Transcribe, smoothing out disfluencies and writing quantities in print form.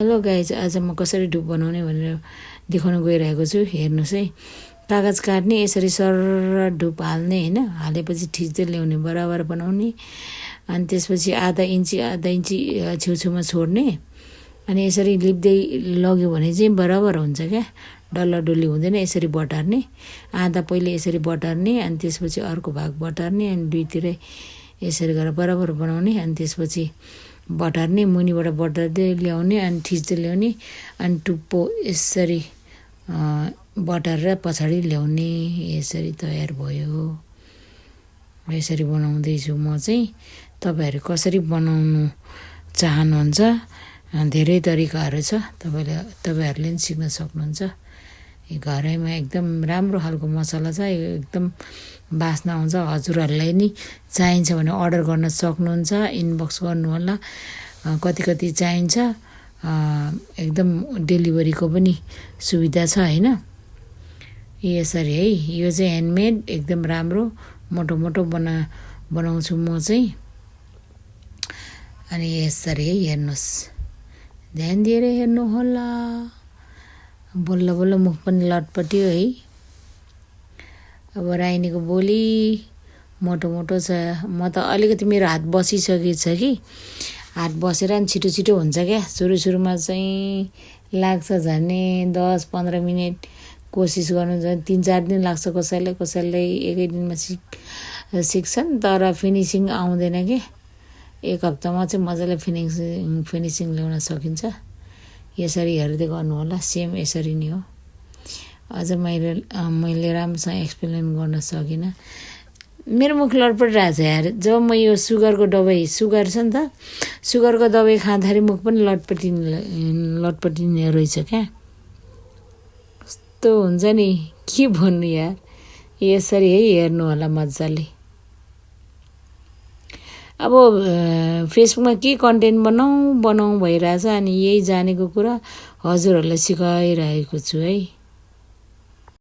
Hello guys, आज म कसरी धुप बनाउने भनेर देखाउन गइरहेको छु। हेर्नुहोस् है, कागज काट्ने, यसरी सर धुप हाल्ने होइन, हालेपछि ठिच्दै ल्याउने, बराबर बनाउने, अनि त्यसपछि आधा इन्ची छेउछेउमा छोड्ने, अनि यसरी लिप्दै लग्यो भने चाहिँ बराबर हुन्छ क्या, डल्ला डुल्ली हुँदैन। यसरी बटार्ने, आधा पहिले यसरी बटार्ने, अनि त्यसपछि अर्को भाग बटार्ने, अनि दुईतिरै यसरी गरेर बराबर बनाउने, अनि त्यसपछि बटार्ने, मुनिबाट बटार्दै ल्याउने, अनि ठिच्दै ल्याउने, अनि टुप्पो यसरी बटारेर पछाडि ल्याउने। यसरी तयार भयो। यसरी बनाउँदैछु म चाहिँ। तपाईँहरू कसरी बनाउनु चाहनुहुन्छ, धेरै तरिकाहरू छ, तपाईँहरूले पनि सिक्न सक्नुहुन्छ। घरैमा एकदम राम्रो खालको मसला छ, यो एकदम बास्ना आउँछ। हजुरहरूलाई नि चाहिन्छ भने अर्डर गर्न सक्नुहुन्छ, इनबक्स गर्नु होला। कति चाहिन्छ, एकदम डेलिभरीको पनि सुविधा छ होइन। यसरी है, यो चाहिँ ह्यान्डमेड, एकदम राम्रो मोटो मोटो बनाउँछु म चाहिँ। अनि यसरी है, हेर्नुहोस्, ध्यान दिएर हेर्नु होला। बल्ल बल्ल मुख पनि लटपट्यो है। अब राइनीको बोली मोटो मोटो छ। म त अलिकति मेरो हात बसिसकेको छ कि, हात बसेर नि छिटो छिटो हुन्छ क्या। सुरुमा चाहिँ लाग्छ झन्डै 10-15 मिनट कोसिस गर्नु, 3-4 दिन लाग्छ कसैलाई एकै दिनमा सिक्छन्, तर फिनिसिङ आउँदैन कि। 1 हप्तामा चाहिँ मजाले फिनिसिङ ल्याउन सकिन्छ। यसरी हेर्दै गर्नु होला, सेम यसरी नै हो। अझ मैले राम्रोसँग एक्सप्लेन गर्न सकिनँ। मेरो मुख लटपट रहेछ यार। जब म यो सुगर छ नि त, सुगरको दबाई खाँदाखेरि मुख पनि लटपटिने रहेछ क्या। कस्तो हुन्छ नि, के भन्नु यार। यसरी है, हेर्नु होला मजाले। अब फेसबुकमा के कन्टेन्ट बनाऊ भइरहेछ, अनि यही जानेको कुरा हजुरहरूलाई सिकाइरहेको छु है।